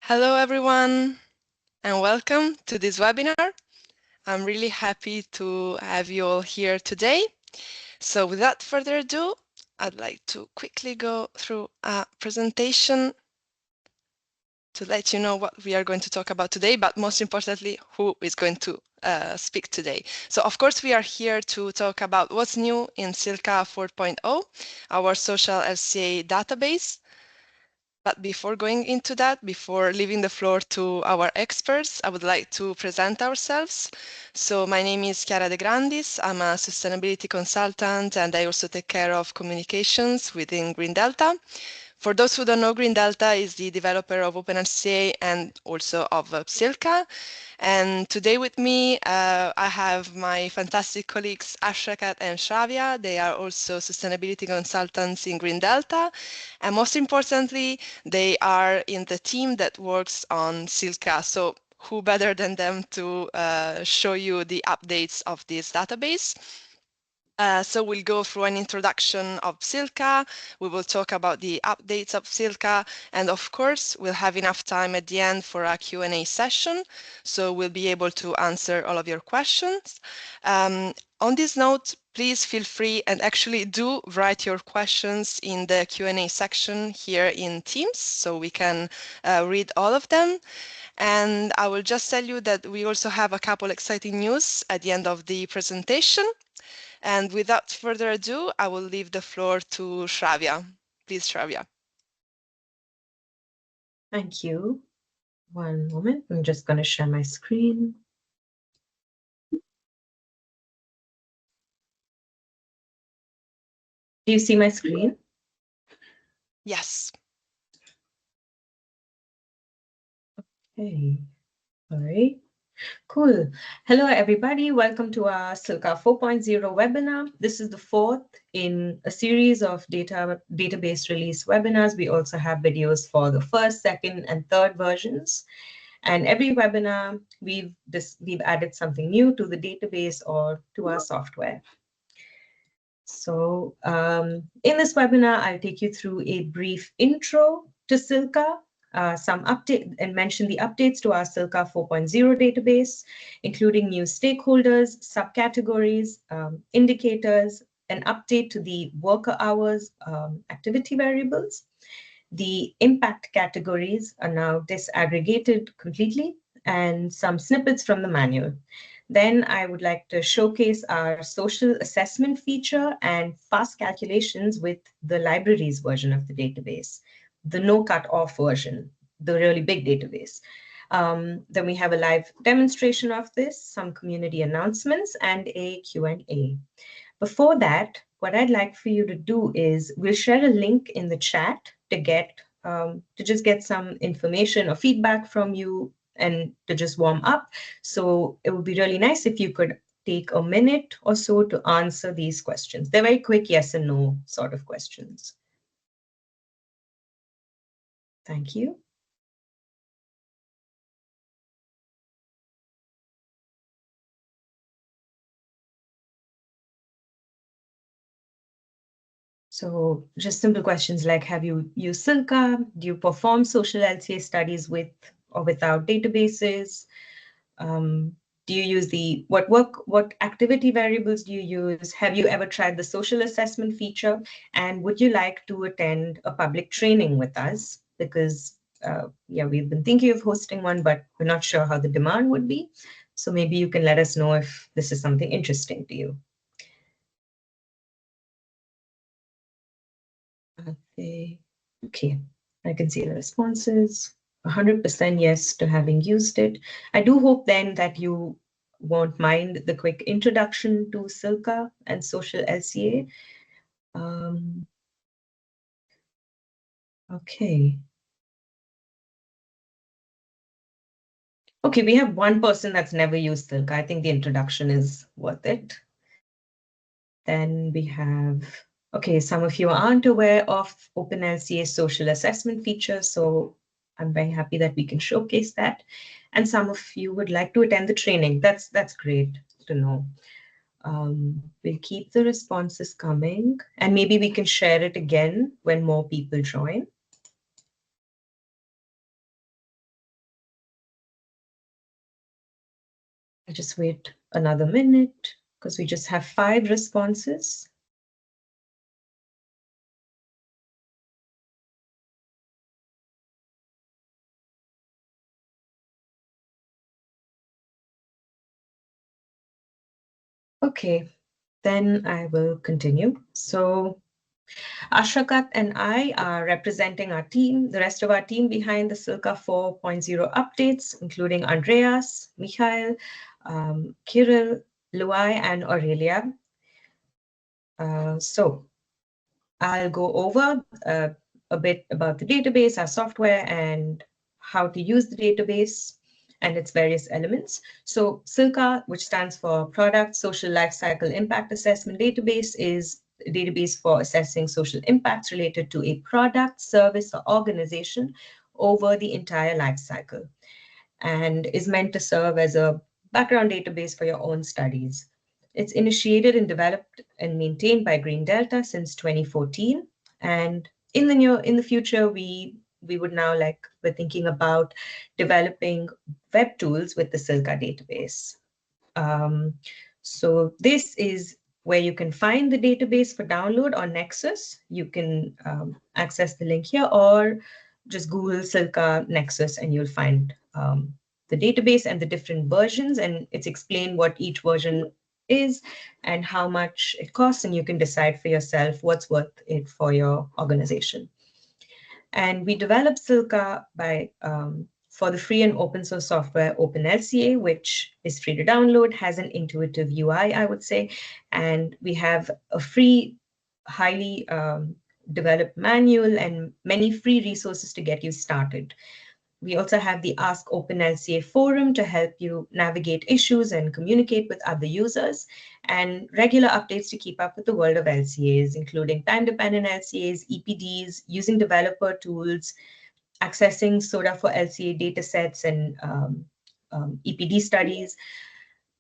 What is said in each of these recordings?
Hello, everyone, and welcome to this webinar. I'm really happy to have you all here today. So without further ado, I'd like to quickly go through a presentation to let you know what we are going to talk about today, but most importantly, who is going to speak today. So of course, we are here to talk about what's new in PSILCA 4.0, our social LCA database. But before going into that, before leaving the floor to our experts, I would like to present ourselves. So my name is Chiara De Grandis. I'm a sustainability consultant, and I also take care of communications within GreenDelta. For those who don't know, GreenDelta is the developer of OpenLCA and also of PSILCA. And today with me, I have my fantastic colleagues Ashrakat and Shravya. They are also sustainability consultants in GreenDelta. And most importantly, they are in the team that works on PSILCA. So who better than them to show you the updates of this database? So we'll go through an introduction of PSILCA, we will talk about the updates of PSILCA, and of course, we'll have enough time at the end for a Q&A session, so we'll be able to answer all of your questions. On this note, please feel free and actually do write your questions in the Q&A section here in Teams, so we can read all of them. And I will just tell you that we also have a couple exciting news at the end of the presentation. And without further ado, I will leave the floor to Shravya. Please, Shravya. Thank you. One moment, I'm just going to share my screen. Do you see my screen? Yes. Okay, all right. Cool. Hello, everybody. Welcome to our PSILCA 4.0 webinar. This is the fourth in a series of database release webinars. We also have videos for the first, second, and third versions. And every webinar, we've added something new to the database or to our software. So in this webinar, I'll take you through a brief intro to PSILCA, some update and mention the updates to our PSILCA 4.0 database, including new stakeholders, subcategories, indicators, an update to the worker hours activity variables. The impact categories are now disaggregated completely, and some snippets from the manual. Then I would like to showcase our social assessment feature and fast calculations with the libraries version of the database, the no cut off version, the really big database. Then we have a live demonstration of this, some community announcements, and a Q&A. Before that, what I'd like for you to do is we'll share a link in the chat to just get some information or feedback from you and to just warm up. So it would be really nice if you could take a minute or so to answer these questions. They're very quick yes and no sort of questions. Thank you. So just simple questions like, have you used PSILCA? Do you perform social LCA studies with or without databases? Do you use what activity variables do you use? Have you ever tried the social assessment feature? And would you like to attend a public training with us? Because yeah, we've been thinking of hosting one, but we're not sure how the demand would be. So maybe you can let us know if this is something interesting to you. Okay, I can see the responses. 100% yes to having used it. I do hope then that you won't mind the quick introduction to PSILCA and social LCA. Okay. Okay, we have one person that's never used PSILCA. I think the introduction is worth it. Then we have, okay, some of you aren't aware of OpenLCA's social assessment feature, so I'm very happy that we can showcase that. And some of you would like to attend the training. That's great to know. We'll keep the responses coming, and maybe we can share it again when more people join. I just wait another minute because we just have 5 responses. Okay, then I will continue. So Ashrakat and I are representing our team, the rest of our team behind the PSILCA 4.0 updates, including Andreas, Mikhail, Kirill, Luai, and Aurelia. So I'll go over a bit about the database, our software, and how to use the database and its various elements. So PSILCA, which stands for Product Social Lifecycle Impact Assessment Database, is a database for assessing social impacts related to a product, service, or organization over the entire life cycle, and is meant to serve as a background database for your own studies. It's initiated and developed and maintained by GreenDelta since 2014. And in the future, we would now we're thinking about developing web tools with the PSILCA database. So this is where you can find the database for download on Nexus. You can access the link here, or just Google PSILCA Nexus and you'll find the database and the different versions, and it's explained what each version is and how much it costs, and you can decide for yourself what's worth it for your organization. And we developed PSILCA for the free and open source software OpenLCA, which is free to download, has an intuitive UI, I would say, and we have a free, highly developed manual and many free resources to get you started. We also have the Ask OpenLCA forum to help you navigate issues and communicate with other users, and regular updates to keep up with the world of LCAs, including time-dependent LCAs, EPDs, using developer tools, accessing SODA for LCA datasets and EPD studies,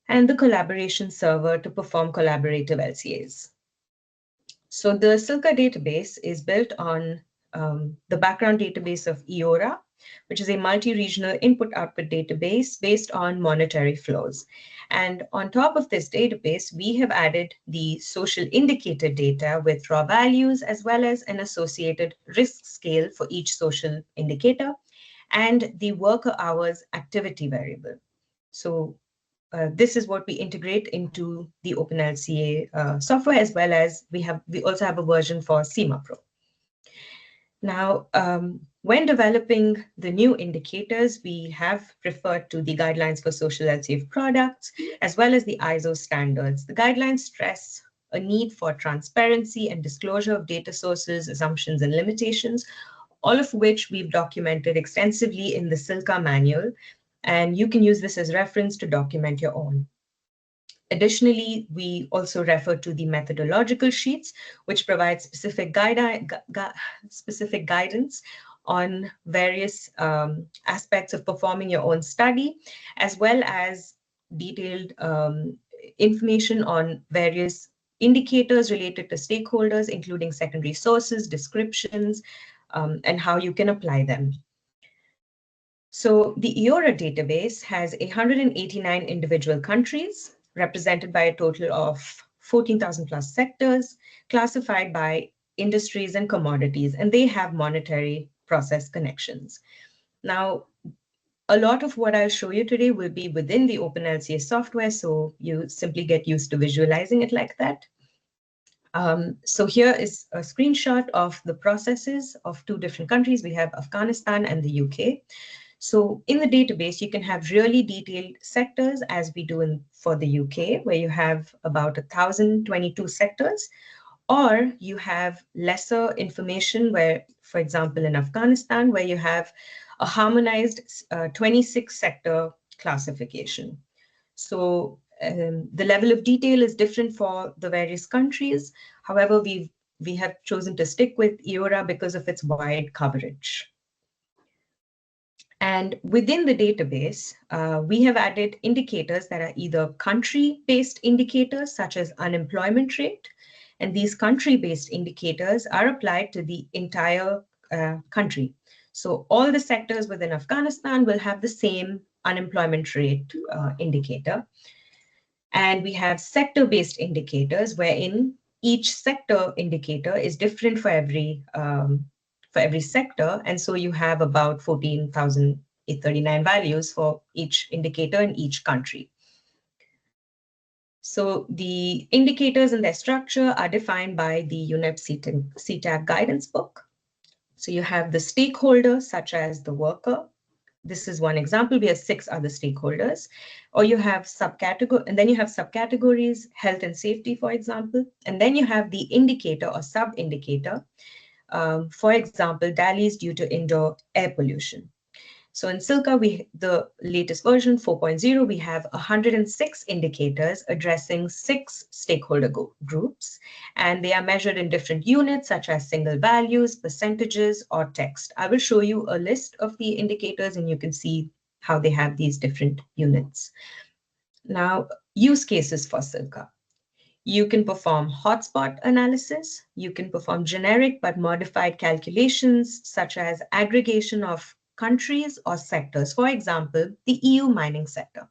and the collaboration server to perform collaborative LCAs. So the PSILCA database is built on the background database of EORA, which is a multi-regional input-output database based on monetary flows. And on top of this database, we have added the social indicator data with raw values, as well as an associated risk scale for each social indicator, and the worker hours activity variable. So this is what we integrate into the OpenLCA software, as well as we also have a version for CIMA Pro. Now, when developing the new indicators, we have referred to the guidelines for social LCA of products, as well as the ISO standards. The guidelines stress a need for transparency and disclosure of data sources, assumptions, and limitations, all of which we've documented extensively in the PSILCA manual, and you can use this as reference to document your own. Additionally, we also refer to the methodological sheets, which provide specific guidance on various aspects of performing your own study, as well as detailed information on various indicators related to stakeholders, including secondary sources, descriptions, and how you can apply them. So the EORA database has 189 individual countries, represented by a total of 14,000 plus sectors, classified by industries and commodities, and they have monetary process connections. Now, a lot of what I'll show you today will be within the OpenLCA software, so you simply get used to visualizing it like that. So here is a screenshot of the processes of 2 different countries. We have Afghanistan and the UK. So in the database, you can have really detailed sectors, as we do for the UK, where you have about 1,022 sectors, or you have lesser information where, for example, in Afghanistan, where you have a harmonized 26 sector classification. So the level of detail is different for the various countries. However, we have chosen to stick with EORA because of its wide coverage. And within the database, we have added indicators that are either country-based indicators, such as unemployment rate, and these country-based indicators are applied to the entire country. So all the sectors within Afghanistan will have the same unemployment rate indicator. And we have sector-based indicators, wherein each sector indicator is different for every sector. And so you have about 14,839 values for each indicator in each country. So the indicators and their structure are defined by the UNEP CTAG guidance book. So you have the stakeholders, such as the worker. This is one example. We have 6 other stakeholders. Or you have and then you have subcategories, health and safety, for example. And then you have the indicator or sub-indicator. For example, Delhi's due to indoor air pollution. So in PSILCA, the latest version 4.0, we have 106 indicators addressing 6 stakeholder groups, and they are measured in different units such as single values, percentages, or text. I will show you a list of the indicators and you can see how they have these different units. Now, use cases for PSILCA. You can perform hotspot analysis. You can perform generic but modified calculations such as aggregation of countries or sectors. For example, the EU mining sector.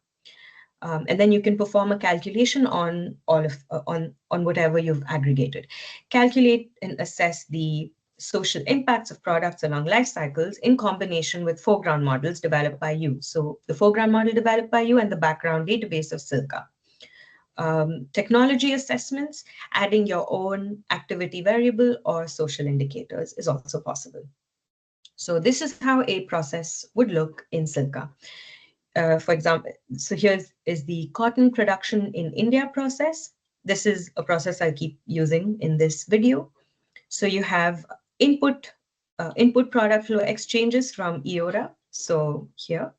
And then you can perform a calculation on all of on whatever you've aggregated. Calculate and assess the social impacts of products along life cycles in combination with foreground models developed by you. So the foreground model developed by you and the background database of PSILCA. Technology assessments, adding your own activity variable or social indicators is also possible. So this is how a process would look in PSILCA. For example, so here is the cotton production in India process. This is a process I'll keep using in this video. So you have input product flow exchanges from EORA. So here,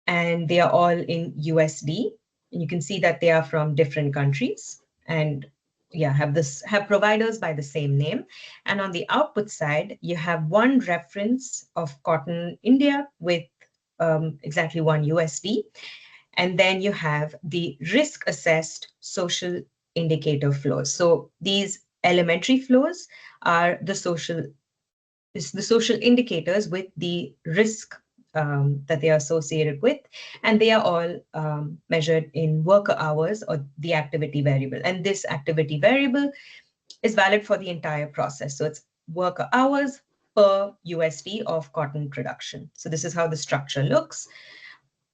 and they are all in USD. And you can see that they are from different countries and have providers by the same name. And on the output side, you have one reference of cotton India with exactly 1 USD. And then you have the risk assessed social indicator flows. So these elementary flows are the social indicators with the risk that they are associated with, and they are all measured in worker hours or the activity variable. And this activity variable is valid for the entire process. So it's worker hours per USD of cotton production. So this is how the structure looks.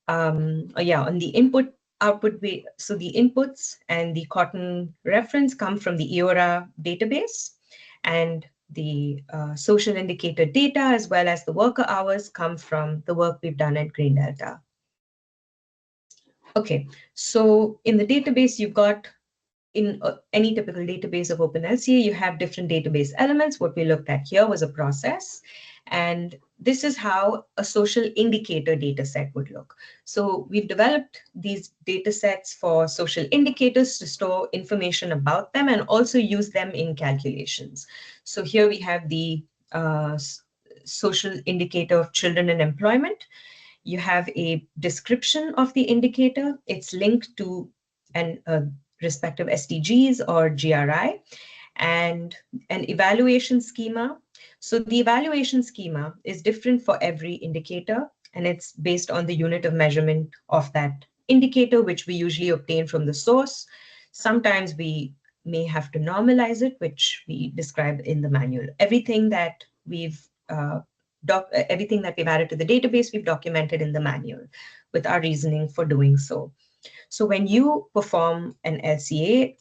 On the input output way, so the inputs and the cotton reference come from the EORA database, and the social indicator data as well as the worker hours come from the work we've done at GreenDelta. Okay, so in the database, you've got, in any typical database of OpenLCA, you have different database elements. What we looked at here was a process. And this is how a social indicator data set would look. So we've developed these data sets for social indicators to store information about them and also use them in calculations. So here we have the social indicator of children and employment. You have a description of the indicator. It's linked to an respective SDGs or GRI, and an evaluation schema. So the evaluation schema is different for every indicator, and it's based on the unit of measurement of that indicator, which we usually obtain from the source. Sometimes we may have to normalize it, which we describe in the manual. Everything that we've added to the database, we've documented in the manual with our reasoning for doing so. So when you perform an LCA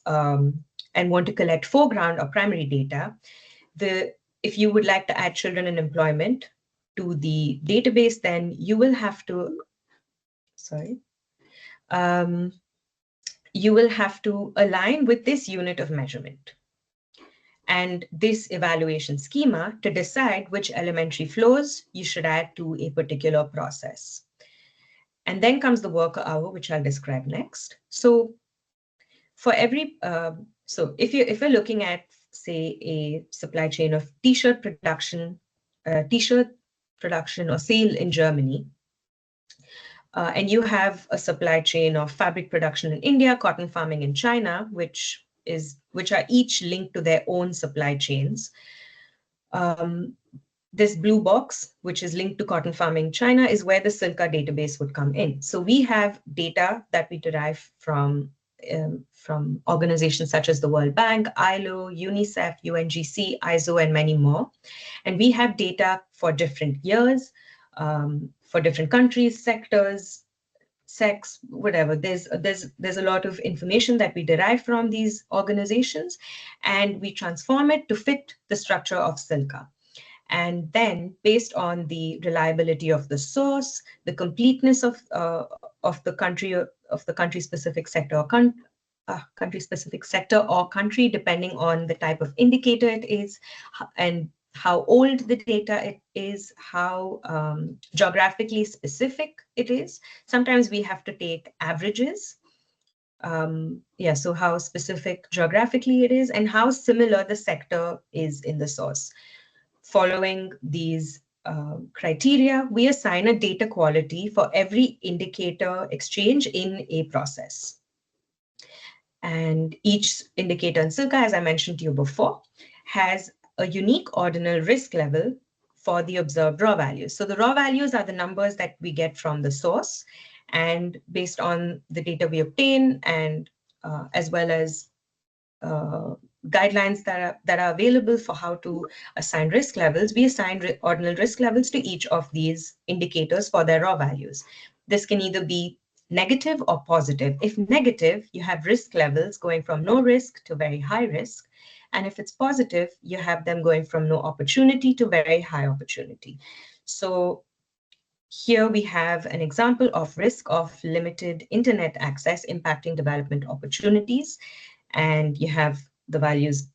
and want to collect foreground or primary data, if you would like to add children and employment to the database, then you will have to, you will have to align with this unit of measurement and this evaluation schema to decide which elementary flows you should add to a particular process. And then comes the worker hour, which I'll describe next. So for every, if we're looking at, say, a supply chain of t-shirt production or sale in Germany, and you have a supply chain of fabric production in India, cotton farming in China, which are each linked to their own supply chains. this blue box, which is linked to cotton farming China, is where the PSILCA database would come in. So we have data that we derive from organizations such as the World Bank, ILO, UNICEF, UNGC, ISO, and many more. And we have data for different years, for different countries, sectors, sex, whatever. There's a lot of information that we derive from these organizations, and we transform it to fit the structure of PSILCA. And then, based on the reliability of the source, the completeness of the country specific sector or country specific sector or country, depending on the type of indicator it is, and how old the data it is, how geographically specific it is. Sometimes we have to take averages. So how specific geographically it is and how similar the sector is in the source. Following these criteria, we assign a data quality for every indicator exchange in a process. And each indicator in PSILCA, as I mentioned to you before, has a unique ordinal risk level for the observed raw values. So the raw values are the numbers that we get from the source, and based on the data we obtain, and as well as guidelines that are available for how to assign risk levels, we assign ordinal risk levels to each of these indicators for their raw values. This can either be negative or positive. If negative, you have risk levels going from no risk to very high risk. And if it's positive, you have them going from no opportunity to very high opportunity. So here we have an example of risk of limited internet access impacting development opportunities. And you have the values,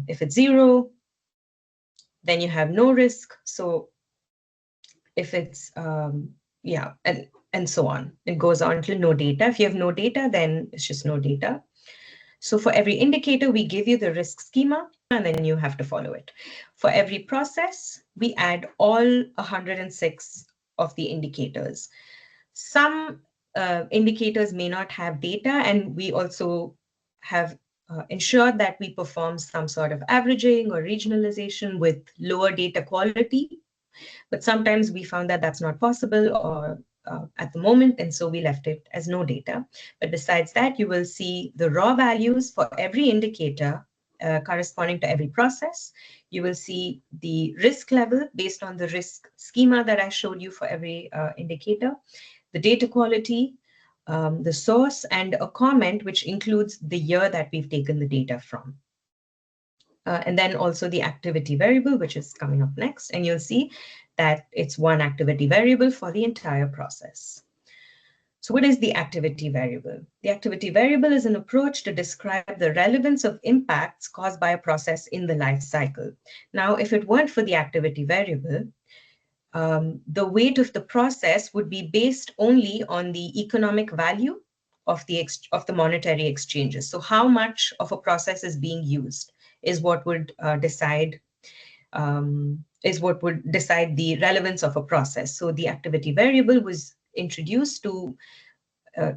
if it's 0, then you have no risk. So if it's, and so on. It goes on till no data. If you have no data, then it's just no data. So for every indicator, we give you the risk schema, and then you have to follow it. For every process, we add all 106 of the indicators. Some indicators may not have data, and we also have ensured that we perform some sort of averaging or regionalization with lower data quality. But sometimes we found that that's not possible or at the moment, and so we left it as no data. But besides that, you will see the raw values for every indicator corresponding to every process. You will see the risk level based on the risk schema that I showed you for every indicator, the data quality, the source, and a comment which includes the year that we've taken the data from. And then also the activity variable, which is coming up next. And you'll see that it's one activity variable for the entire process. So what is the activity variable? The activity variable is an approach to describe the relevance of impacts caused by a process in the life cycle. Now, if it weren't for the activity variable, the weight of the process would be based only on the economic value of the monetary exchanges. So how much of a process is being used is what would decide the relevance of a process. So the activity variable was introduced to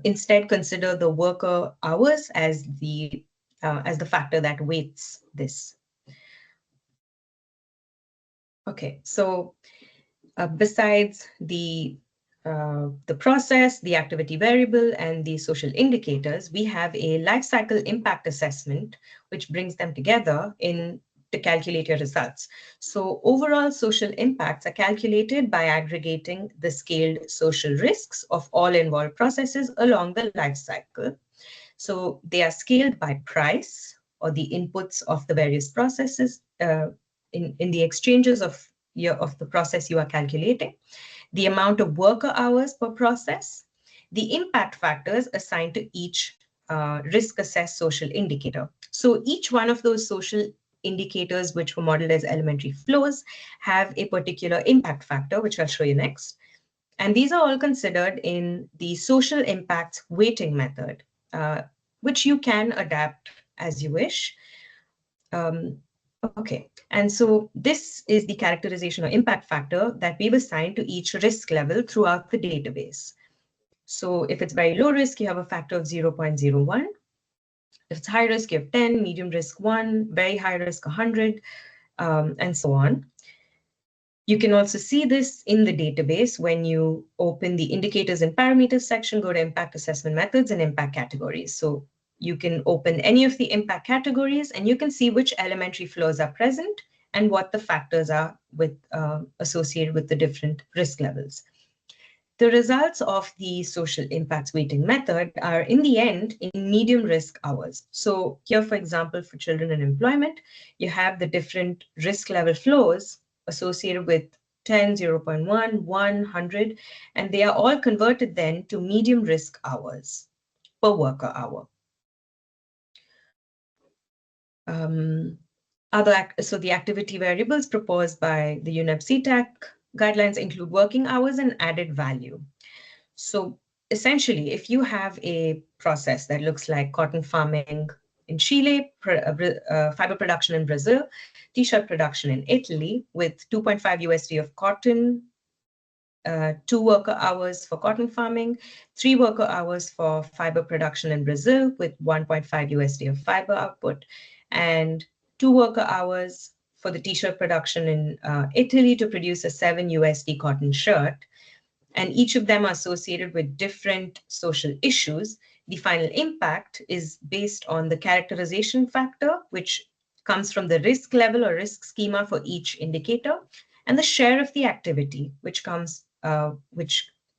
instead consider the worker hours as the factor that weights this. Okay, so besides the process, the activity variable, and the social indicators, we have a life cycle impact assessment, which brings them together to calculate your results. So overall social impacts are calculated by aggregating the scaled social risks of all involved processes along the life cycle. So they are scaled by price or the inputs of the various processes in the exchanges of the process you are calculating, the amount of worker hours per process, the impact factors assigned to each risk-assessed social indicator. So each one of those social indicators, which were modeled as elementary flows, have a particular impact factor, which I'll show you next. And these are all considered in the social impacts weighting method, which you can adapt as you wish. Okay, and so this is the characterization or impact factor that we've assigned to each risk level throughout the database. So if it's very low risk, you have a factor of 0.01. If it's high risk, you have 10, medium risk 1, very high risk 100, and so on. You can also see this in the database when you open the indicators and parameters section, go to impact assessment methods and impact categories. So you can open any of the impact categories and you can see which elementary flows are present and what the factors are associated with the different risk levels. The results of the social impacts weighting method are in the end in medium risk hours. So here, for example, for children in employment, you have the different risk level flows associated with 10, 0.1, 100, and they are all converted then to medium risk hours per worker hour. So the activity variables proposed by the UNEP CTAC guidelines include working hours and added value. So essentially, if you have a process that looks like cotton farming in Chile, fiber production in Brazil, t-shirt production in Italy with 2.5 USD of cotton, 2 worker hours for cotton farming, 3 worker hours for fiber production in Brazil with 1.5 USD of fiber output, and 2 worker hours for the t-shirt production in Italy to produce a 7 USD cotton shirt. And each of them are associated with different social issues. The final impact is based on the characterization factor, which comes from the risk level or risk schema for each indicator, and the share of the activity, which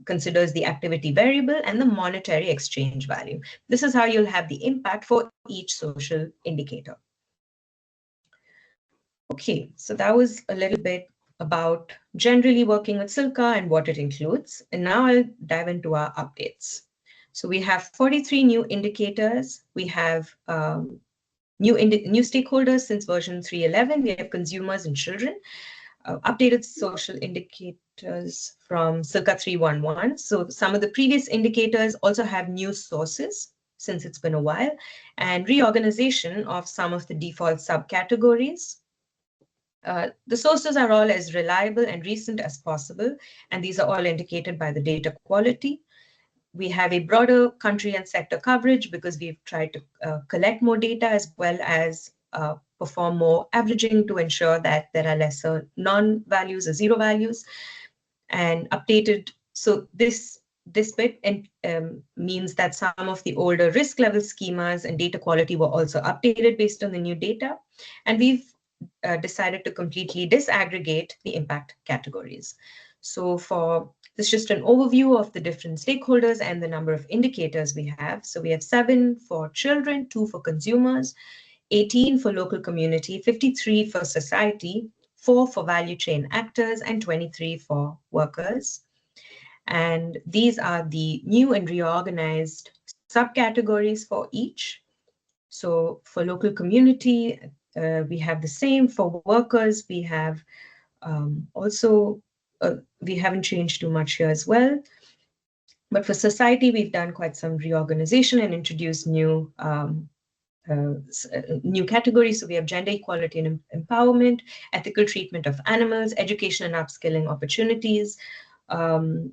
considers the activity variable and the monetary exchange value. This is how you'll have the impact for each social indicator. Okay, so that was a little bit about generally working with PSILCA and what it includes. And now I'll dive into our updates. So we have 43 new indicators. We have new stakeholders since version 3.11. We have consumers and children. Updated social indicators from PSILCA 3.1.1. So some of the previous indicators also have new sources since it's been a while, and reorganization of some of the default subcategories. The sources are all as reliable and recent as possible, and these are all indicated by the data quality. We have a broader country and sector coverage because we've tried to collect more data as well as perform more averaging to ensure that there are lesser non-values or zero values, and updated. So this bit means that some of the older risk level schemas and data quality were also updated based on the new data, and we've decided to completely disaggregate the impact categories. So this is just an overview of the different stakeholders and the number of indicators we have. So we have 7 for children, 2 for consumers, 18 for local community, 53 for society, 4 for value chain actors, and 23 for workers. And these are the new and reorganized subcategories for each. So for local community, we have the same. For workers, we have we haven't changed too much here as well. But for society, we've done quite some reorganization and introduced new categories. So we have gender equality and empowerment, ethical treatment of animals, education and upskilling opportunities.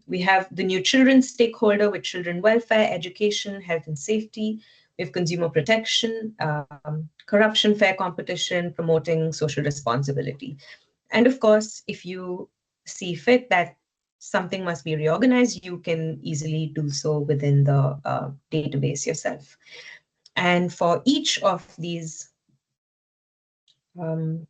We have the new children stakeholder with children welfare, education, health and safety. We have consumer protection, corruption, fair competition, promoting social responsibility. And of course, if you see fit that something must be reorganized, you can easily do so within the database yourself. And for each of these, so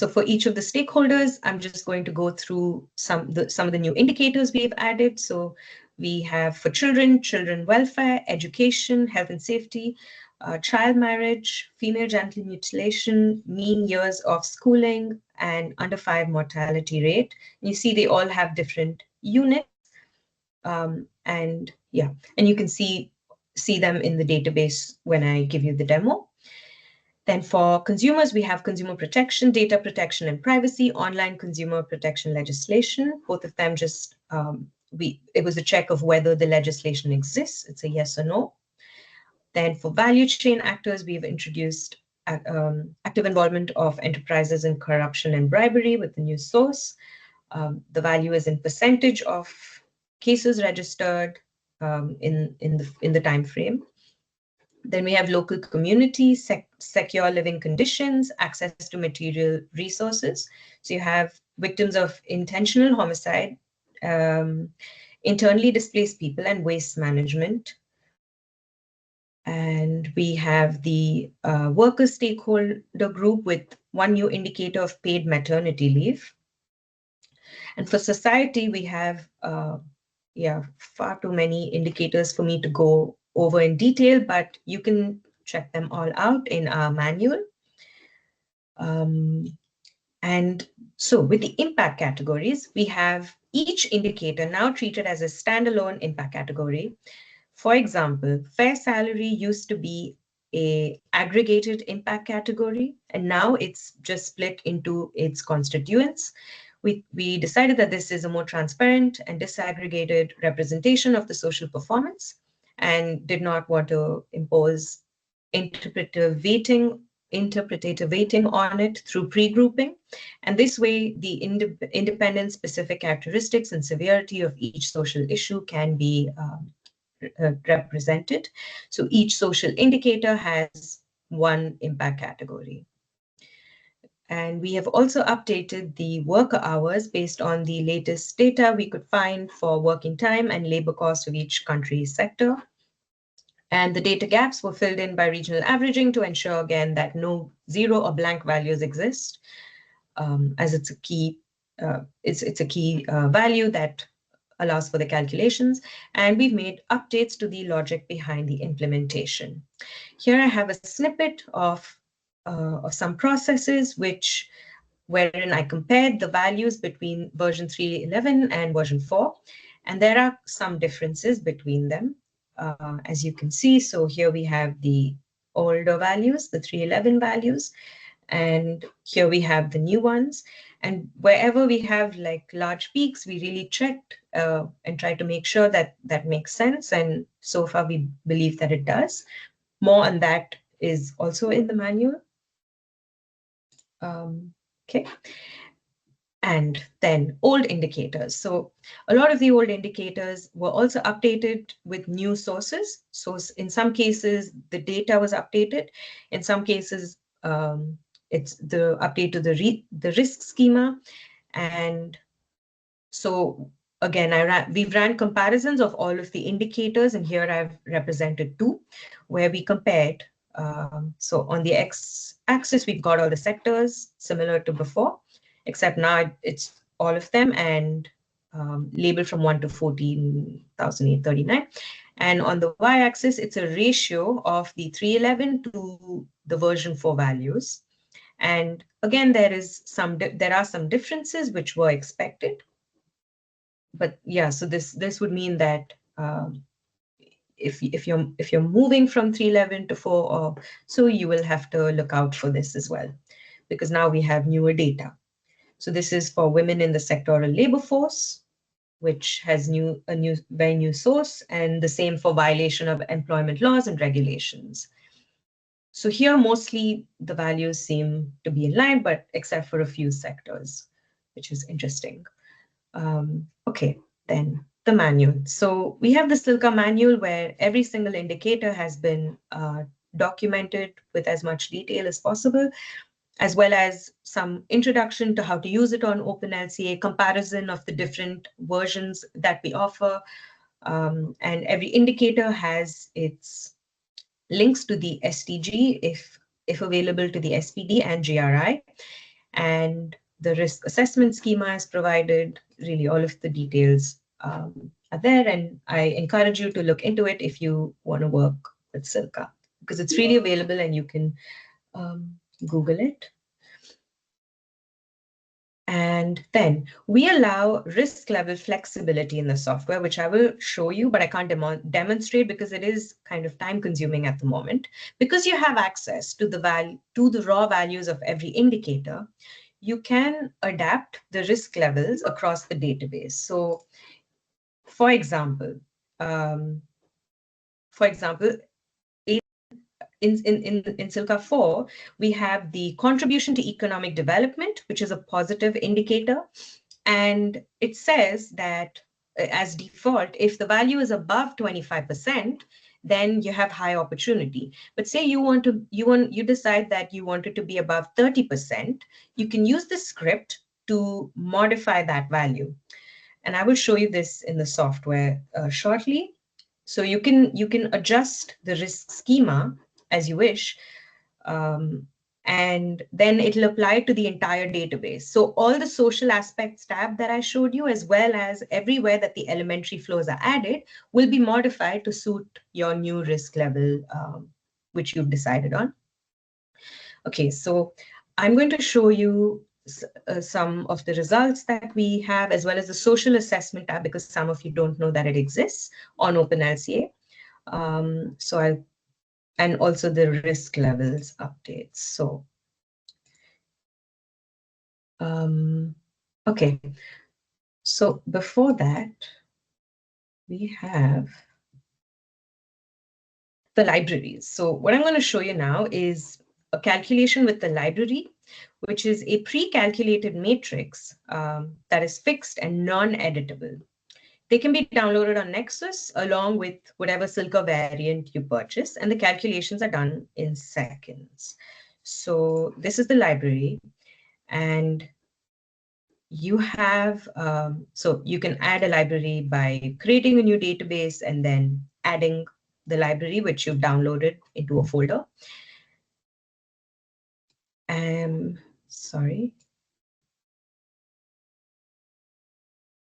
for each of the stakeholders, I'm just going to go through some of the new indicators we've added. So we have for children welfare, education, health and safety, child marriage, female genital mutilation, mean years of schooling, and under 5 mortality rate. And you see they all have different units, and you can see them in the database when I give you the demo. Then for consumers, we have consumer protection, data protection and privacy, online consumer protection legislation. Both of them just, it was a check of whether the legislation exists. It's a yes or no. Then for value chain actors, we've introduced active involvement of enterprises in corruption and bribery with the new source. The value is in percentage of cases registered in the time frame. Then we have local community, secure living conditions, access to material resources. So you have victims of intentional homicide, um, internally displaced people, and waste management. And we have the worker stakeholder group with one new indicator of paid maternity leave. And for society, we have far too many indicators for me to go over in detail, but you can check them all out in our manual. Um, and so with the impact categories, we have each indicator now treated as a standalone impact category. For example, fair salary used to be a aggregated impact category, and now it's just split into its constituents. We decided that this is a more transparent and disaggregated representation of the social performance and did not want to impose interpretative weighting on it through pre-grouping. And this way, the independent specific characteristics and severity of each social issue can be represented. So each social indicator has one impact category. And we have also updated the worker hours based on the latest data we could find for working time and labor costs of each country's sector. And the data gaps were filled in by regional averaging to ensure, again, that no zero or blank values exist, as it's a key value that allows for the calculations. And we've made updates to the logic behind the implementation. Here I have a snippet of some processes wherein I compared the values between version 3.11 and version 4. And there are some differences between them, as you can see. So here we have the older values, the 3.11 values, and here we have the new ones. And wherever we have like large peaks, we really checked and tried to make sure that that makes sense. And so far, we believe that it does. More on that is also in the manual. Okay. And then old indicators. So a lot of the old indicators were also updated with new sources. So in some cases, the data was updated. In some cases, it's the update to the risk schema. And so again, we've ran comparisons of all of the indicators, and here I've represented two, where we compared. So on the x-axis, we've got all the sectors similar to before, except now it's all of them and labeled from 1 to 14,839. And on the y-axis, it's a ratio of the 311 to the version 4 values. And again, there are some differences which were expected. But yeah, so this would mean that if you're moving from 311 to 4, or so, you will have to look out for this as well, because now we have newer data. So this is for women in the sectoral labor force, which has a very new source, and the same for violation of employment laws and regulations. So here, mostly the values seem to be in line, but except for a few sectors, which is interesting. Okay, then the manual. So we have the PSILCA manual where every single indicator has been documented with as much detail as possible, as well as some introduction to how to use it on OpenLCA, comparison of the different versions that we offer. And every indicator has its links to the STG if available to the SPD and GRI. And the risk assessment schema is provided. Really, all of the details are there. And I encourage you to look into it if you want to work with PSILCA, because it's really available and you can Google it. And then we allow risk level flexibility in the software, which I will show you, but I can't demonstrate because it is kind of time consuming at the moment. Because you have access to the raw values of every indicator, you can adapt the risk levels across the database. So for example, in PSILCA 4, we have the contribution to economic development, which is a positive indicator. And it says that as default, if the value is above 25%, then you have high opportunity. But say you decide that you want it to be above 30%, you can use the script to modify that value. And I will show you this in the software shortly. So you can adjust the risk schema as you wish, um, and then it'll apply to the entire database. So all the social aspects tab that I showed you, as well as everywhere that the elementary flows are added, will be modified to suit your new risk level, which you've decided on. Okay, so I'm going to show you some of the results that we have, as well as the social assessment tab, because some of you don't know that it exists on OpenLCA. And also the risk levels updates. So, okay. So before that, we have the libraries. So what I'm going to show you now is a calculation with the library, which is a pre-calculated matrix that is fixed and non-editable. They can be downloaded on Nexus along with whatever PSILCA variant you purchase, and the calculations are done in seconds. So this is the library, and you have, so you can add a library by creating a new database and then adding the library which you've downloaded into a folder. Sorry.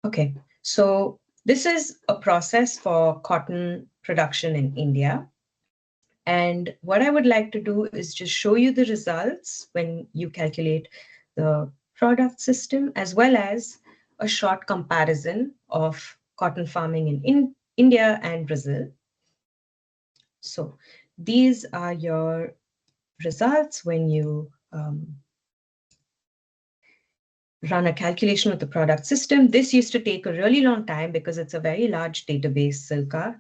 Okay, so this is a process for cotton production in India. And what I would like to do is just show you the results when you calculate the product system, as well as a short comparison of cotton farming in India and Brazil. So these are your results when you run a calculation with the product system. This used to take a really long time because it's a very large database, PSILCA.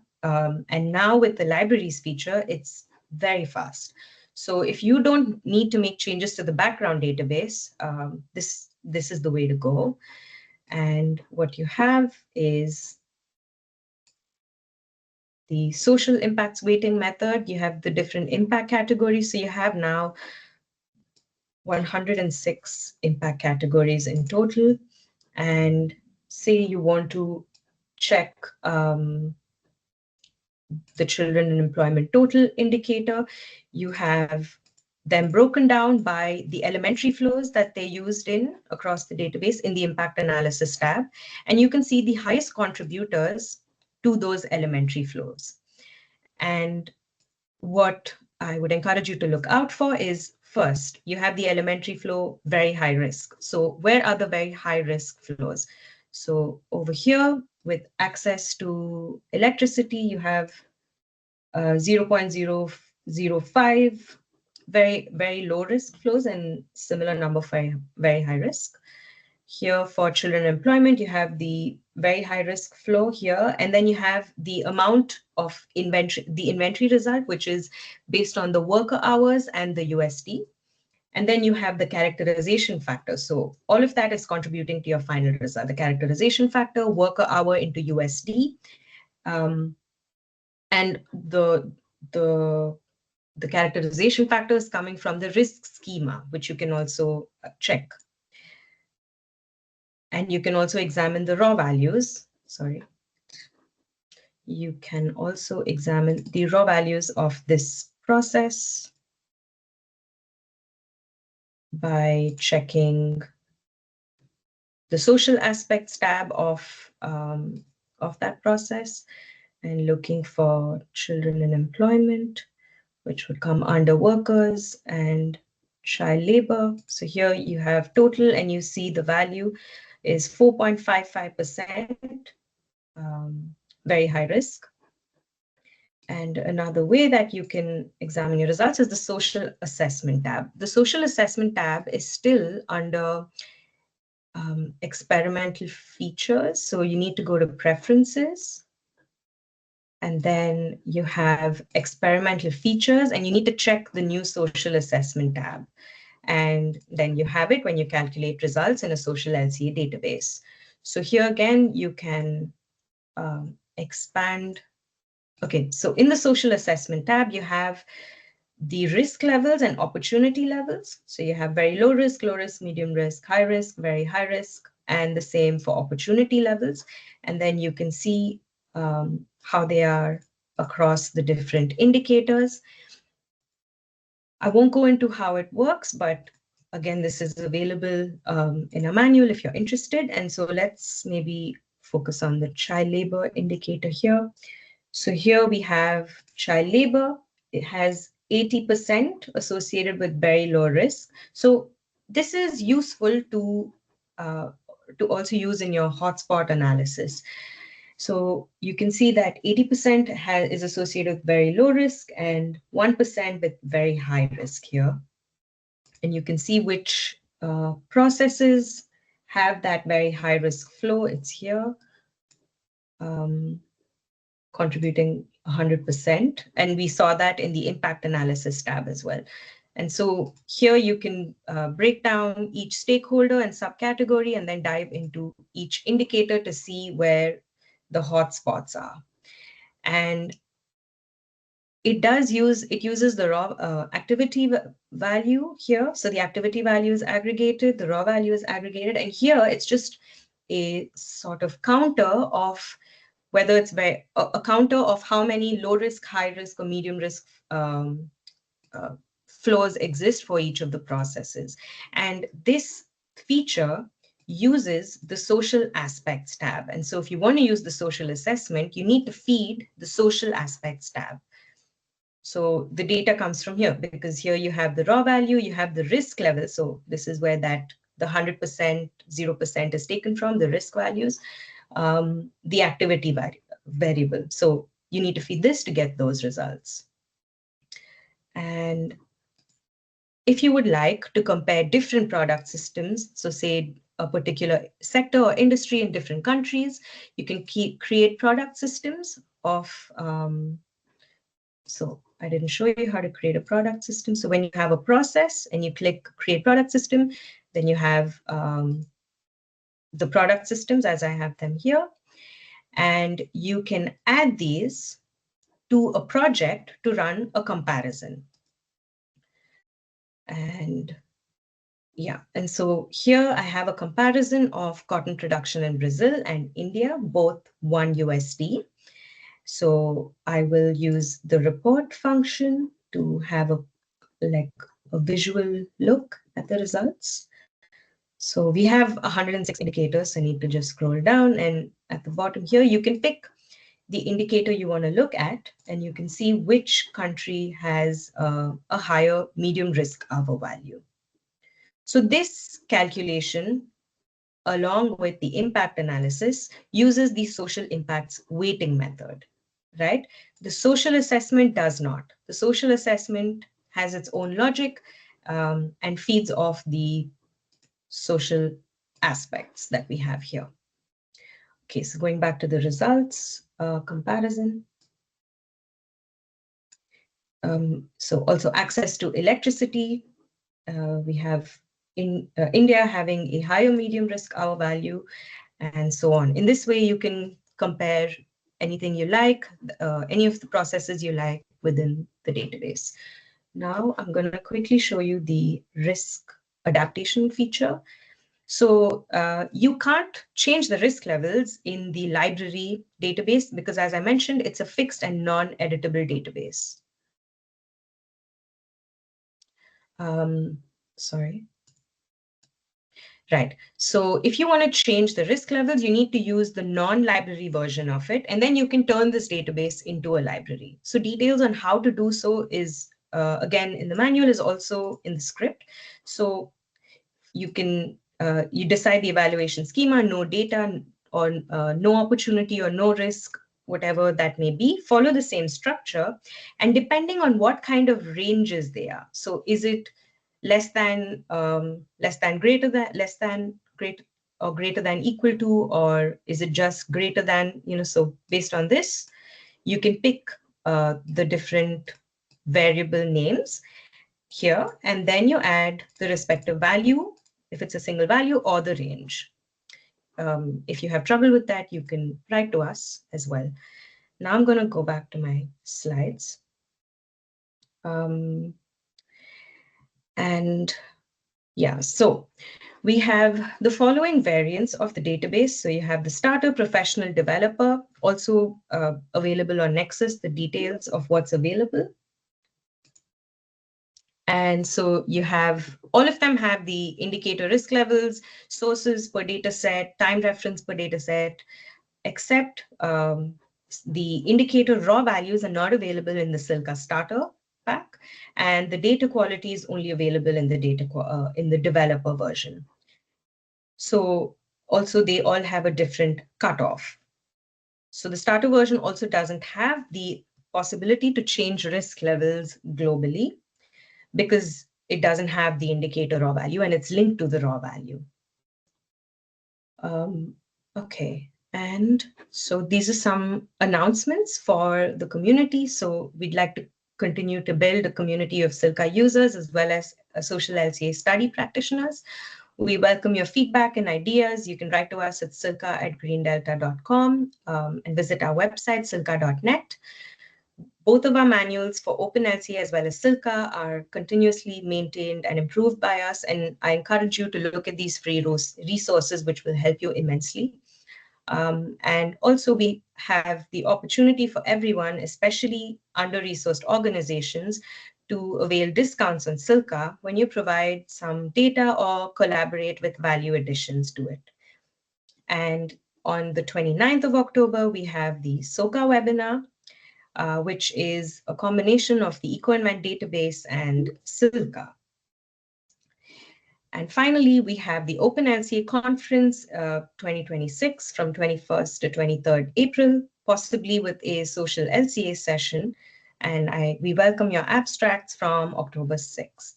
And now with the libraries feature, it's very fast. So if you don't need to make changes to the background database, this is the way to go. And what you have is the social impacts weighting method. You have the different impact categories. So you have now 106 impact categories in total. And say you want to check the children in employment total indicator, you have them broken down by the elementary flows that they used in across the database in the impact analysis tab. And you can see the highest contributors to those elementary flows. And what I would encourage you to look out for is, first, you have the elementary flow, very high risk. So where are the very high risk flows? So over here with access to electricity, you have 0.005, very, very low risk flows, and similar number for very high risk. Here for children employment, you have the very high risk flow here, and then you have the amount of inventory, the inventory result, which is based on the worker hours and the USD. And then you have the characterization factor. So all of that is contributing to your final result. The characterization factor, worker hour into USD, and the characterization factor is coming from the risk schema, which you can also check. And you can also examine the raw values. Sorry. You can also examine the raw values of this process by checking the social aspects tab of that process and looking for children in employment, which would come under workers and child labor. So here you have total, and you see the value is 4.55%, very high risk. And another way that you can examine your results is the social assessment tab. The social assessment tab is still under experimental features. So you need to go to preferences, and then you have experimental features, and you need to check the new social assessment tab. And then you have it when you calculate results in a social LCA database. So here again, you can expand Okay, so in the social assessment tab, you have the risk levels and opportunity levels. So you have very low risk, medium risk, very high risk, and the same for opportunity levels. And then you can see how they are across the different indicators. I won't go into how it works, but again, this is available in a manual if you're interested. And so let's maybe focus on the child labor indicator here. So here we have child labor. It has 80% associated with very low risk. So this is useful uh, to also use in your hotspot analysis. So you can see that 80% is associated with very low risk and 1% with very high risk here. And you can see which processes have that very high risk flow. It's here. Contributing 100%. And we saw that in the impact analysis tab as well. And so here you can break down each stakeholder and subcategory and then dive into each indicator to see where the hotspots are. And it uses the raw activity value here. So the activity value is aggregated, the raw value is aggregated. And here it's just a sort of counter of whether it's a counter of how many low risk, high risk, or medium risk flows exist for each of the processes. And this feature uses the social aspects tab. And so if you want to use the social assessment, you need to feed the social aspects tab. So the data comes from here because here you have the raw value, you have the risk level. So this is where the 100%, 0% is taken from, the risk values. The activity variable. So you need to feed this to get those results. And if you would like to compare different product systems, so say a particular sector or industry in different countries, you can create product systems of, so I didn't show you how to create a product system. So when you have a process and you click create product system, then you have the product systems as I have them here. And you can add these to a project to run a comparison. And yeah, and so here I have a comparison of cotton production in Brazil and India, both 1 USD. So I will use the report function to have a visual look at the results. So we have 106 indicators. So I need to just scroll down, and at the bottom here, you can pick the indicator you want to look at, and you can see which country has a higher medium risk hour value. So this calculation, along with the impact analysis, uses the social impacts weighting method, right? The social assessment does not. The social assessment has its own logic and feeds off the social aspects that we have here. Okay, so going back to the results comparison. So also access to electricity. We have in India having a higher medium risk hour value and so on. In this way, you can compare anything you like, any of the processes you like within the database. Now I'm going to quickly show you the risk adaptation feature. So you can't change the risk levels in the library database because, as I mentioned, it's a fixed and non-editable database. Sorry. Right. So if you want to change the risk levels, you need to use the non-library version of it, and then you can turn this database into a library. So details on how to do so is, again, in the manual, is also in the script. So you can, you decide the evaluation schema, no data, or no opportunity or no risk, whatever that may be, follow the same structure. And depending on what kind of ranges they are. So is it less than, greater than, less than, greater, or greater than equal to, or is it just greater than, so based on this, you can pick the different variable names here, and then you add the respective value, if it's a single value, or the range. If you have trouble with that, you can write to us as well. Now I'm going to go back to my slides. And yeah, so we have the following variants of the database. So you have the starter, professional, developer, also available on Nexus, the details of what's available. And so you have, all of them have the indicator risk levels, sources per data set, time reference per data set, except the indicator raw values are not available in the PSILCA starter pack, and the data quality is only available in the developer version. So also they all have a different cutoff. So the starter version also doesn't have the possibility to change risk levels globally because it doesn't have the indicator raw value and it's linked to the raw value. Okay, and so these are some announcements for the community. So we'd like to continue to build a community of PSILCA users as well as social LCA study practitioners. We welcome your feedback and ideas. You can write to us at PSILCA@greendelta.com and visit our website, PSILCA.net. Both of our manuals for OpenLCA as well as PSILCA are continuously maintained and improved by us, and I encourage you to look at these free resources, which will help you immensely. And also we have the opportunity for everyone, especially under-resourced organizations, to avail discounts on PSILCA when you provide some data or collaborate with value additions to it. And on the 29th of October, we have the SOCA webinar, which is a combination of the EcoInvent database and PSILCA. And finally, we have the Open LCA Conference 2026 from 21st to 23rd April, possibly with a social LCA session. And we welcome your abstracts from October 6th.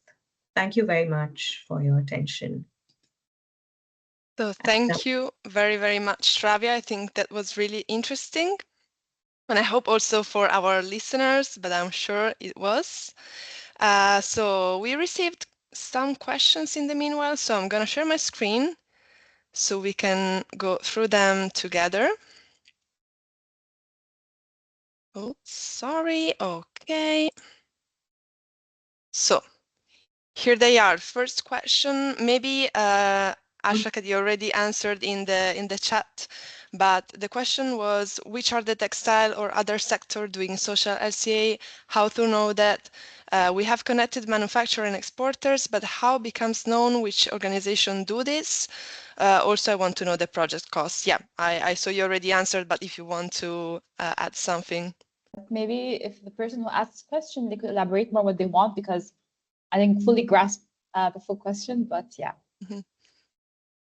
Thank you very much for your attention. So thank you very, very much, Travia. I think that was really interesting. And I hope also for our listeners, but I'm sure it was. So we received some questions in the meanwhile, so I'm going to share my screen so we can go through them together. Oh, sorry. Okay. So here they are. First question, maybe Ashaka, you already answered in the chat, but the question was, which are the textile or other sector doing social LCA? How to know that? We have connected manufacturer and exporters, but how becomes known which organization do this? Also, I want to know the project costs. Yeah, I saw you already answered, but if you want to add something. Maybe if the person who asked this question, they could elaborate more what they want, because I didn't fully grasp the full question, but yeah. Mm-hmm.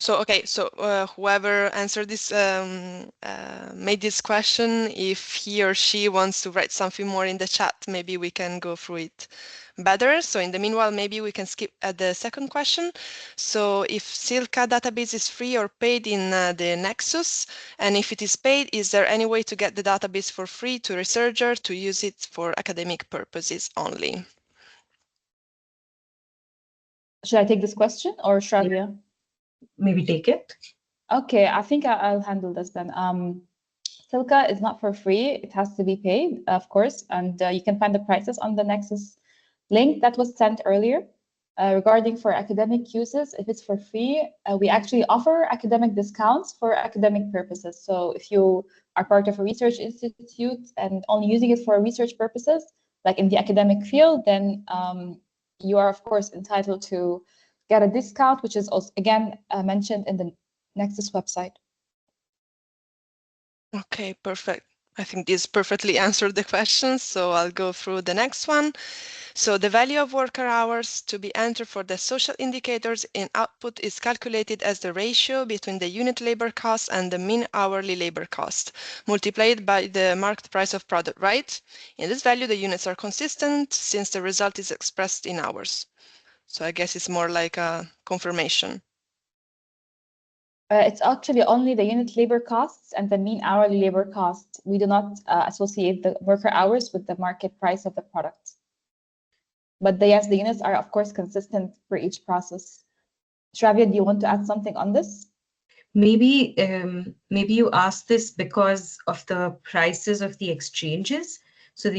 So, okay, so whoever answered this, made this question, if he or she wants to write something more in the chat, maybe we can go through it better. So in the meanwhile, maybe we can skip at the second question. So if PSILCA database is free or paid in the Nexus, and if it is paid, is there any way to get the database for free to researcher to use it for academic purposes only? Should I take this question or Shravya? Maybe take it. Okay, I think I'll handle this then. PSILCA is not for free. It has to be paid, of course, and you can find the prices on the Nexus link that was sent earlier. Regarding for academic uses, if it's for free, we actually offer academic discounts for academic purposes. So if you are part of a research institute and only using it for research purposes, like in the academic field, then you are, of course, entitled to get a discount, which is also, again, mentioned in the Nexus website. Okay, perfect. I think this perfectly answered the question, so I'll go through the next one. So the value of worker hours to be entered for the social indicators in output is calculated as the ratio between the unit labor cost and the mean hourly labor cost, multiplied by the market price of product, right? In this value, the units are consistent since the result is expressed in hours. So I guess it's more like a confirmation. It's actually only the unit labor costs and the mean hourly labor cost. We do not associate the worker hours with the market price of the product. But yes, the units are, of course, consistent for each process. Shravya, do you want to add something on this? Maybe you asked this because of the prices of the exchanges. So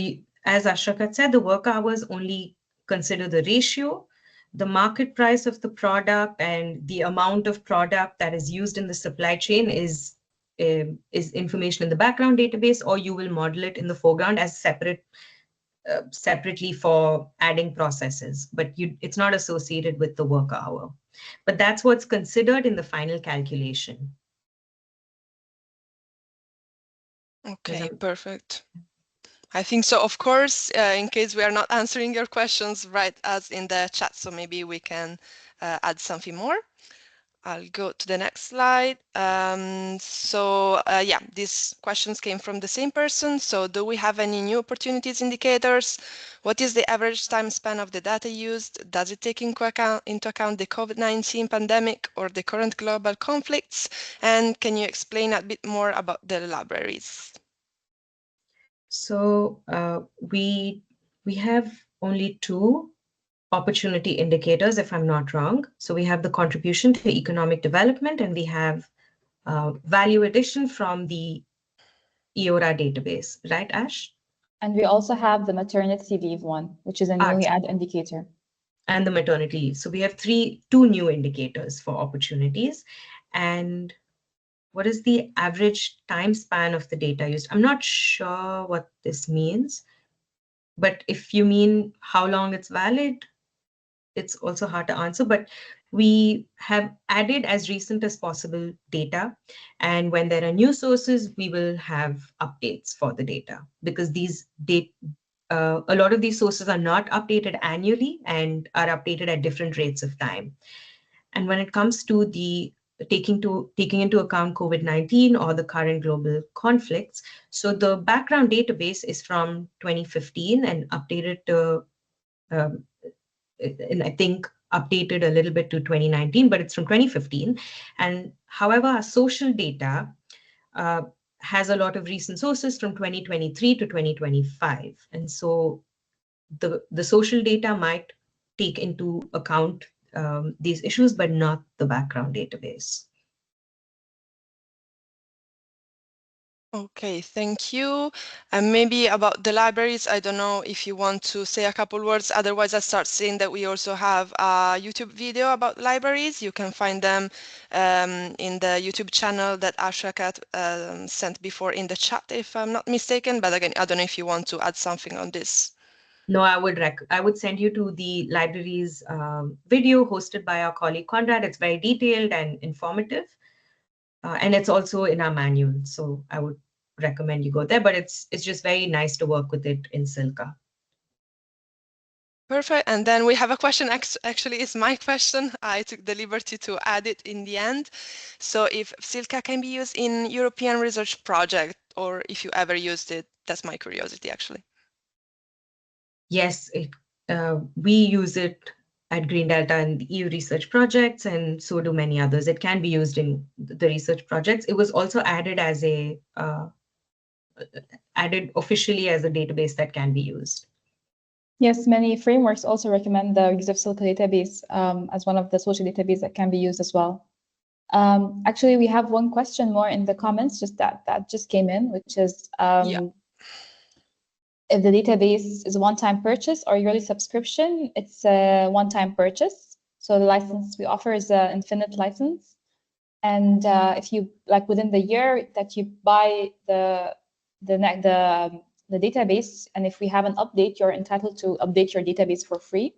as Ashrakat said, the work hours only consider the ratio, the market price of the product, and the amount of product that is used in the supply chain is information in the background database, or you will model it in the foreground as separately for adding processes, but it's not associated with the work hour. But that's what's considered in the final calculation. Okay, perfect. I think so. Of course, in case we are not answering your questions, write us in the chat, so maybe we can add something more. I'll go to the next slide. Yeah, these questions came from the same person. So do we have any new opportunities indicators? What is the average time span of the data used? Does it take into account the COVID-19 pandemic or the current global conflicts? And can you explain a bit more about the libraries? So we have only two opportunity indicators, if I'm not wrong. So we have the contribution to economic development, and we have value addition from the EORA database, right, Ash? And we also have the maternity leave one, which is a newly added indicator. And the maternity leave. So we have two new indicators for opportunities. And what is the average time span of the data used? I'm not sure what this means, but if you mean how long it's valid, it's also hard to answer. But we have added as recent as possible data. And when there are new sources, we will have updates for the data, because a lot of these sources are not updated annually and are updated at different rates of time. And when it comes to the taking into account COVID-19 or the current global conflicts, so the background database is from 2015 and updated to, and I think updated a little bit to 2019, but it's from 2015. And however, our social data has a lot of recent sources from 2023 to 2025. And so the social data might take into account these issues, but not the background database. Okay, thank you. And maybe about the libraries, I don't know if you want to say a couple words. Otherwise, I start saying that we also have a YouTube video about libraries. You can find them in the YouTube channel that Ashrakat sent before in the chat, if I'm not mistaken. But again, I don't know if you want to add something on this. No, I would send you to the libraries video hosted by our colleague Conrad. It's very detailed and informative. And it's also in our manual. So I would recommend you go there, but it's just very nice to work with it in PSILCA. Perfect. And then we have a question, actually it's my question. I took the liberty to add it in the end. So if PSILCA can be used in European research project, or if you ever used it, that's my curiosity actually. Yes, we use it at GreenDelta and EU research projects, and so do many others. It can be used in the research projects. It was also added added officially as a database that can be used. Yes, many frameworks also recommend the use of PSILCA database as one of the social databases that can be used as well. Actually, we have one question more in the comments, just that just came in, which is if the database is a one-time purchase or yearly subscription. It's a one-time purchase. So the license we offer is an infinite license. And if you like within the year that you buy the database, and if we have an update, you're entitled to update your database for free,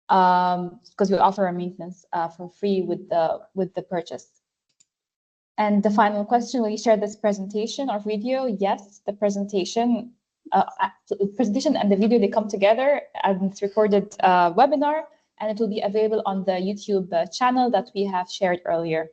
because we offer a maintenance for free with the purchase. And the final question: will you share this presentation or video? Yes, the presentation and the video, they come together, and it's recorded webinar, and it will be available on the YouTube channel that we have shared earlier.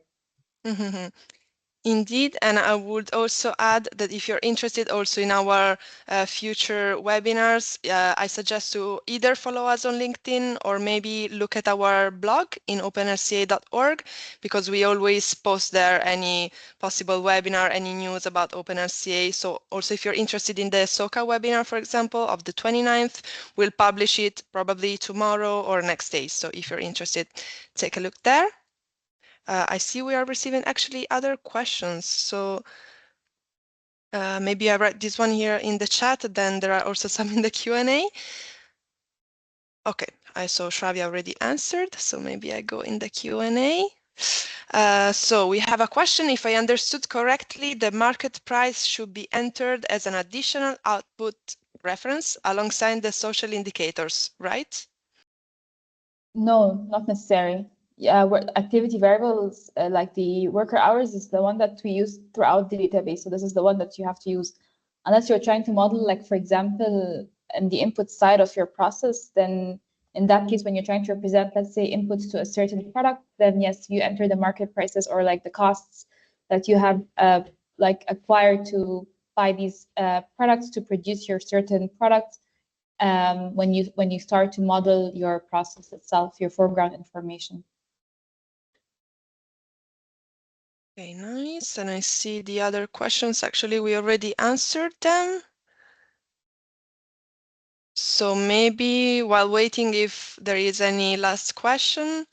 Indeed, and I would also add that if you're interested also in our future webinars, I suggest to either follow us on LinkedIn or maybe look at our blog in openlca.org, because we always post there any possible webinar, any news about OpenLCA. So also if you're interested in the SOCA webinar, for example, of the 29th, we'll publish it probably tomorrow or next day. So if you're interested, take a look there. I see we are receiving actually other questions. So maybe I write this one here in the chat, then there are also some in the Q&A. Okay, I saw Shravya already answered, so maybe I go in the Q&A. So we have a question. If I understood correctly, the market price should be entered as an additional output reference alongside the social indicators, right? No, not necessary. Yeah, activity variables like the worker hours is the one that we use throughout the database. So this is the one that you have to use. Unless you're trying to model, like, for example, in the input side of your process, then in that case, when you're trying to represent, let's say, inputs to a certain product, then yes, you enter the market prices or like the costs that you have like acquired to buy these products to produce your certain product. When you start to model your process itself, your foreground information. Okay, nice. And I see the other questions. Actually, we already answered them. So maybe while waiting, if there is any last question,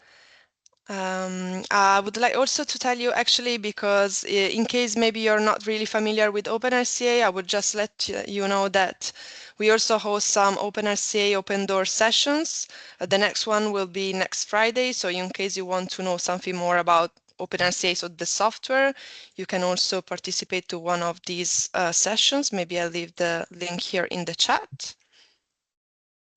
I would like also to tell you actually, because in case maybe you're not really familiar with OpenRCA, I would just let you know that we also host some OpenRCA open door sessions. The next one will be next Friday. So in case you want to know something more about OpenRCA, so the software, you can also participate to one of these sessions. Maybe I'll leave the link here in the chat.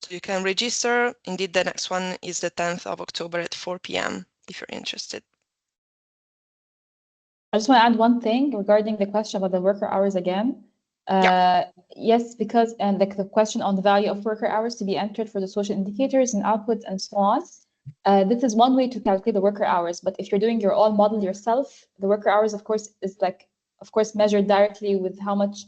So you can register. Indeed, the next one is the 10th of October at 4 p.m. if you're interested. I just want to add one thing regarding the question about the worker hours again. Yes, because and the question on the value of worker hours to be entered for the social indicators and outputs and so on. This is one way to calculate the worker hours. But if you're doing your own model yourself, the worker hours, of course, is like, of course, measured directly with how much,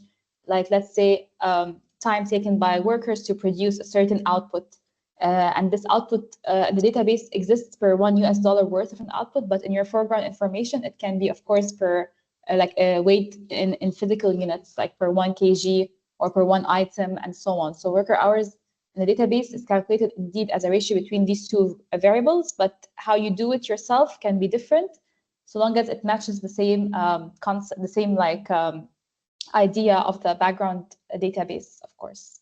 like, let's say, time taken by workers to produce a certain output. And this output, the database exists per $1 worth of an output, but in your foreground information, it can be, of course, per like a weight in physical units, like per 1 kg or per one item and so on. So worker hours in the database is calculated indeed as a ratio between these two variables, but how you do it yourself can be different, so long as it matches the same concept, the same like idea of the background database, of course.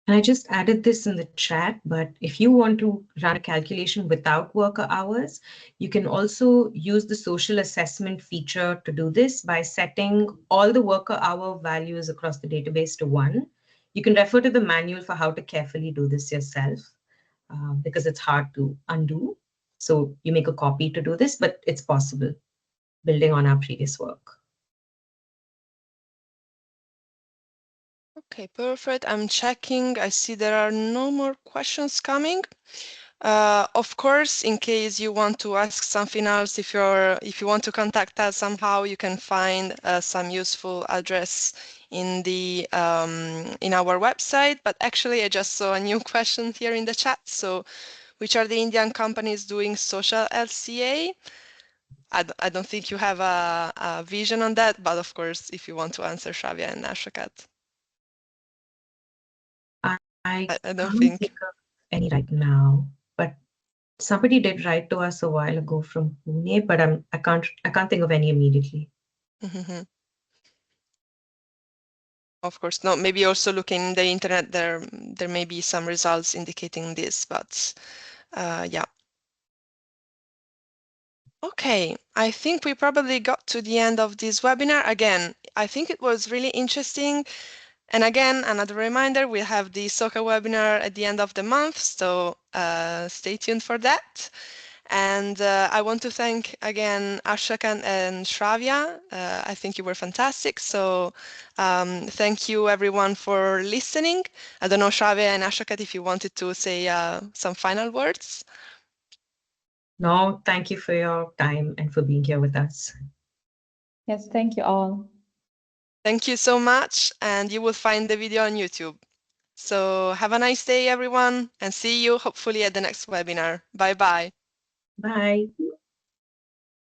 I just added this in the chat, but if you want to run a calculation without worker hours, you can also use the social assessment feature to do this by setting all the worker hour values across the database to 1. You can refer to the manual for how to carefully do this yourself because it's hard to undo. So you make a copy to do this, but it's possible, building on our previous work. Okay, perfect. I'm checking. I see there are no more questions coming. Of course, in case you want to ask something else, if you want to contact us somehow, you can find some useful address in the in our website. But actually, I just saw a new question here in the chat. So, which are the Indian companies doing social LCA? I don't think you have a vision on that, but of course, if you want to answer, Shravya and Ashakat. I don't can't think. think of any right now, but somebody did write to us a while ago from Pune, but I can't think of any immediately. Of course, no. Maybe also looking in the internet, there may be some results indicating this, but yeah. Okay, I think we probably got to the end of this webinar. Again, I think it was really interesting. And again, another reminder, we have the SOCA webinar at the end of the month, so stay tuned for that. And I want to thank again Ashakan and Shravya. I think you were fantastic. So thank you everyone for listening. I don't know, Shravya and Ashakat, if you wanted to say some final words. No, thank you for your time and for being here with us. Yes, thank you all. Thank you so much. And you will find the video on YouTube. So have a nice day, everyone, and see you hopefully at the next webinar. Bye-bye. Bye.